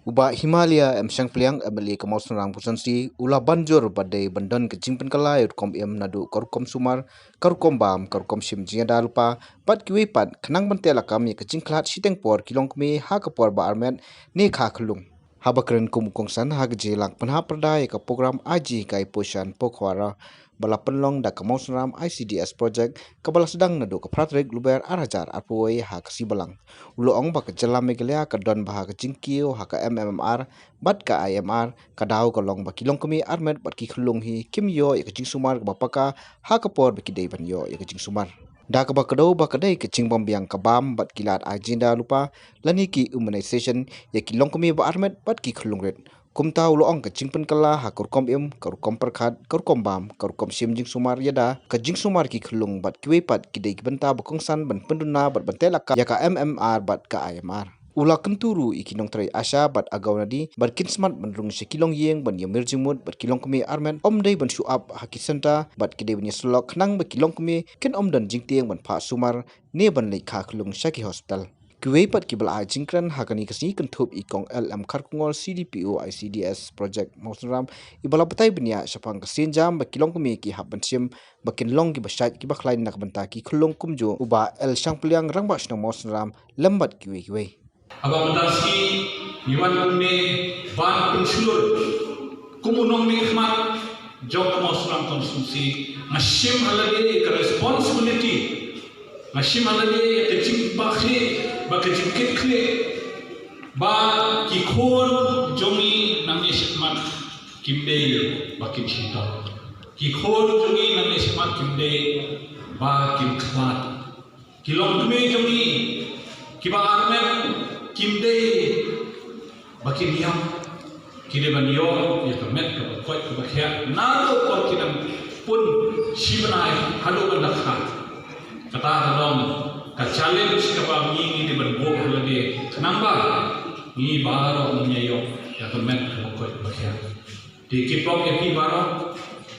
Uba Himalaya Shang Pliang emeli kemausan rang pusansi ula banjur badai bandan kecing penkalai kom nadu korkom sumar korkom bam korkom sim jinga lupa pat kiwi pat kenang bentela kami kecing klat siteng por kilong kami ha kapor ba armet ni kha khulung habakren kum kongsan ha gejelang penha perdai ka program aji kai poshan pokhwara bala penlong da kemausan ICDS project kabala sedang nadu ka pratrek luber arajar arpoi ha kasibalang uloong ba kejelam megelea ka don bah kecing kio ha ka MMR bat ka IMR kadau ka long ba kilong kami armet bat ki khulung hi kimyo ya kecing sumar ba paka ha kapor ba kidei ban yo ya kecing sumar da ka ba kadau ba kadai kecing bombiang kabam bat kilat agenda lupa lani ki immunization ya kilong kami ba armet bat ki khulung ret kum tahu loong ke jingpen kala ha kurkom kurkom perkhat kurkom bam kurkom sim jing sumar yada ke jing sumar ki khulung bat kiwe pat kidei benta bakongsan ban penduna bat bentelaka ya ka MMR bat ka IMR ula kenturu ikinong trai asha bat agaw nadi bat kinsmat benrung sekilong yeng ban yamir jingmut bat kilong kemi armen omdei ban suap hakisenta bat kidei ban yaslok nang bat kilong kemi ken omdan jingtieng ban pha sumar ne ban lei kha khulung Shaki hospital Kuwei pat kibala jingkran hakani kasi kentup ikong LM Karkungol CDPO ICDS project mausram ibala petai benia syapang kesin jam bakilong kumi ki hab bensim bakin long ki basait ki baklain nak benta ki khulung kumjo uba El Shang Pliang rang bas nang mausram lembat kiwei aba mentasi iwan kunne ban pensulur kumunong ni khmat jok mausram konsumsi masim halage ke responsibility masim halage ke jing bakhe bakajim kekle ba kikon jongi namni shikmat kimde bakin shita kikon jongi namni shikmat kimde ba kim khlat kilong kme jongi kiba armet kimde bakin yam kide banyo ya kamet ka koi ka khya nado kor kinam pun shibanai hado bandakha kata hadom ka challenge ka ba ni di ban bok lagi kenamba ni baro nyayo ya kemen ko bakya di kipok epi baro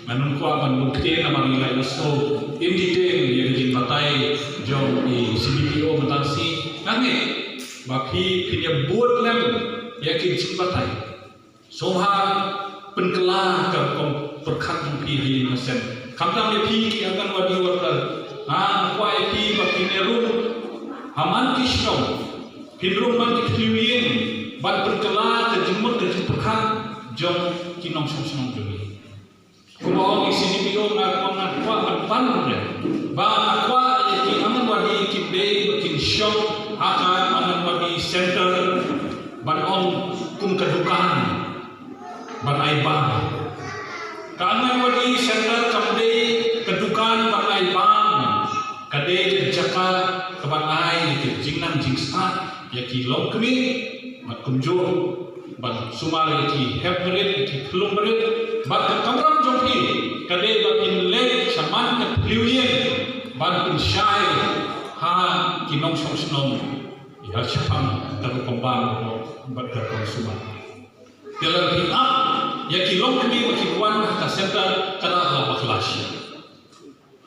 manun ko ban bukti na manila iso in detail ya di matai jong di CDPO matasi kami baki kinya buat lem ya kin simpatai soha penkela ka kom perkhat pi hi masen kamtam epi ki akan wadi warta kwa epi bakine rum haman kishno hindrum man kikliwien ban perkela ke jemut ke jempekhan jom kinong sumsum juli kumo CDPO ngakwa ban ba akwa ki aman wadi kibe bakin shop akan aman wadi center ban on kum kedukan ban aiban kangan wadi center kamde kedukan ban aiban kade jaka kebanai ke jingnan jingsa ya ki long kemi mat kumjo ban sumar ya ki hebrit ki klum berit bat kamram jompi kade bakin le saman ke pliuyen ban pin shai ha ki nong song snom ya chapang ta kombang bat ka sumar dalam hina ya ki long kemi bakin wan ka center kana ha baklasya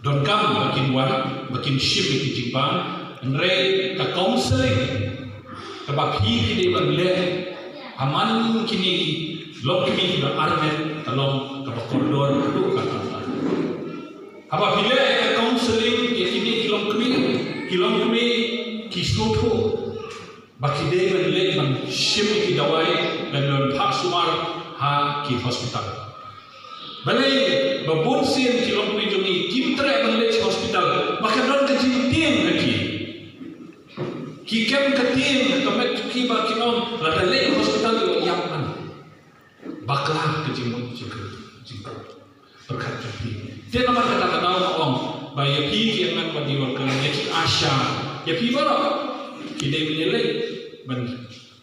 don kam bakin wan bakin ship bakin jingban nre ka counseling ka bakhi kini bangle aman kini lok kini ba armet talong ka koridor du ka apa bile ka counseling ke kini kilong kini kisutho bakhi de bangle ban ship ki dawai dan don phak sumar ha ki hospital balai babon sen kilong kini joni kimtre bangle hospital maka don ka jintien lagi kikem ketin kemet kiba kinom lada le hospital yo yaman bakla kejimut jingko berkat jadi dia nama kata ong ba ya pi ki aman badi worker ya ki asha ya pi baro kide menilai ban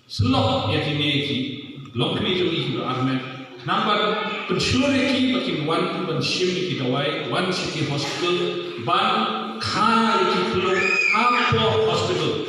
selok ya kini ki long kini joni ki arme number pensyure ki bakin wan ban shim ki dawai wan city hospital ban khai ki pulau apo hospital